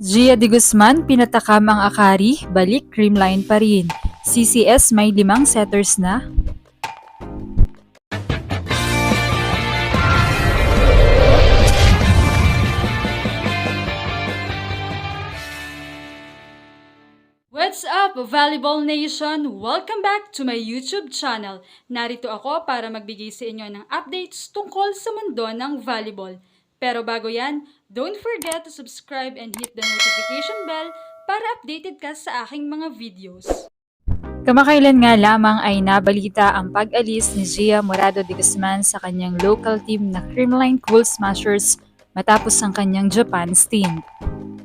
Gia de Guzman, pinatakam ang Akari, balik creamline pa rin. CCS may 5 setters na. What's up, Volleyball Nation? Welcome back to my YouTube channel. Narito ako para magbigay sa inyo ng updates tungkol sa mundo ng volleyball. Pero bago yan, don't forget to subscribe and hit the notification bell para updated ka sa aking mga videos. Kamakailan nga lamang ay nabalita ang pag-alis ni Gia Morado de Guzman sa kanyang local team na Creamline Cool Smashers matapos ang kanyang Japan stint.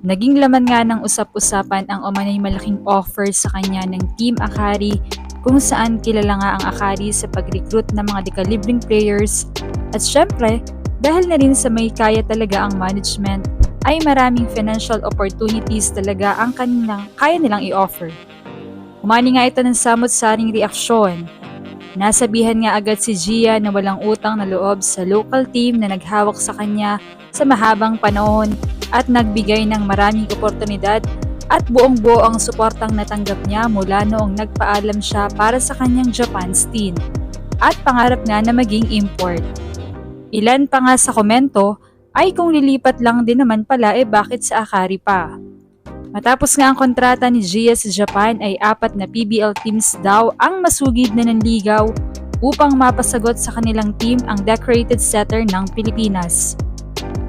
Naging laman nga ng usap-usapan ang umanay malaking offer sa kanya ng Team Akari kung saan kilala nga ang Akari sa pag-recruit ng mga dekalibreng players at syempre dahil na rin sa may kaya talaga ang management ay maraming financial opportunities talaga ang kaya nilang i-offer. Umani nga ito ng samot-saring reaksyon. Nasabihan nga agad si Gia na walang utang na loob sa local team na naghawak sa kanya sa mahabang panahon at nagbigay ng maraming oportunidad at buong-buo ang suportang natanggap niya mula noong nagpaalam siya para sa kanyang Japan stint at pangarap nga na maging import. Ilan pa nga sa komento ay kung lilipat lang din naman pala bakit sa Akari pa. Matapos nga ang kontrata ni Gia sa Japan ay 4 na PBL teams daw ang masugid na nanligaw upang mapasagot sa kanilang team ang decorated setter ng Pilipinas.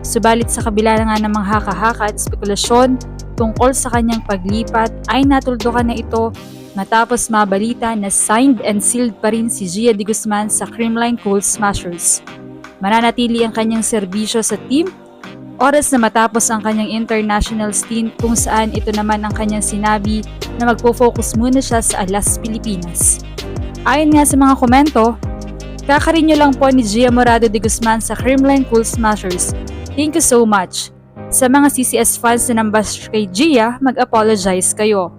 Subalit sa kabila na nga ng mga haka-haka at spekulasyon tungkol sa kanyang paglipat ay natuldukan na ito matapos mabalita na signed and sealed pa rin si Gia de Guzman sa Creamline Cool Smashers. Mananatili ang kanyang serbisyo sa team oras na matapos ang kanyang international stint kung saan ito naman ang kanyang sinabi na magpo-focus muna siya sa Alas, Pilipinas. Ayon nga sa mga komento, kakarinyo lang po ni Gia Morado de Guzman sa Creamline Cool Smashers. Thank you so much. Sa mga CCS fans na nambash kay Gia, mag-apologize kayo.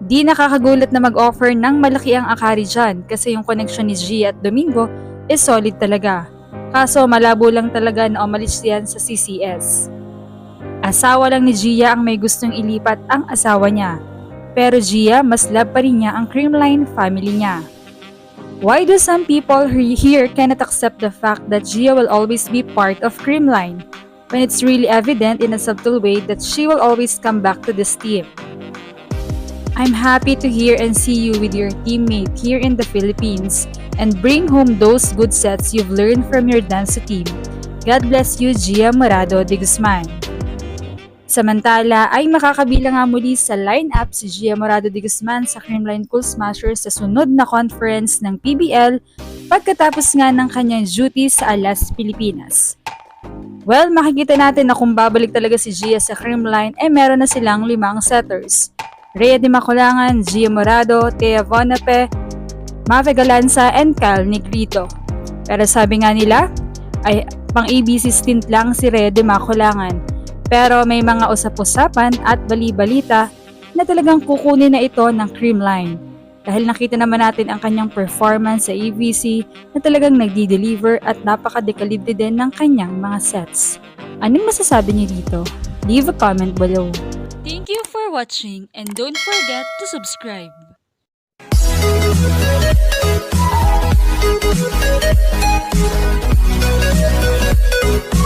Di nakakagulat na mag-offer ng malaki ang Akari dyan kasi yung connection ni Gia at Domingo is solid talaga. Kaso malabo lang talaga na umalis yan sa CCS. Asawa lang ni Gia ang may gustong ilipat ang asawa niya. Pero Gia, mas love pa rin niya ang Creamline family niya. Why do some people here cannot accept the fact that Gia will always be part of Creamline when it's really evident in a subtle way that she will always come back to this team? I'm happy to hear and see you with your teammate here in the Philippines and bring home those good sets you've learned from your dance team. God bless you, Gia Morado de Guzman. Samantala ay makakabilang nga muli sa lineup si Gia Morado de Guzman sa Creamline Cool Smashers sa sunod na conference ng PBL pagkatapos nga ng kanyang duty sa Alas, Pilipinas. Well, makikita natin na kung babalik talaga si Gia sa Creamline meron na silang 5 setters. Rhea de Maculangan, Gia Morado, Thea Vonape, Mave Galanza, and Kyle Negrito. Pero sabi nga nila, ay pang-ABC stint lang si Rhea de Maculangan. Pero may mga usap-usapan at bali-balita na talagang kukunin na ito ng Creamline. Dahil nakita naman natin ang kanyang performance sa AVC na talagang nagdi-deliver at napaka-dekalibre din ng kanyang mga sets. Anong masasabi niyo dito? Leave a comment below. Thank you for watching and don't forget to subscribe. We'll be right back.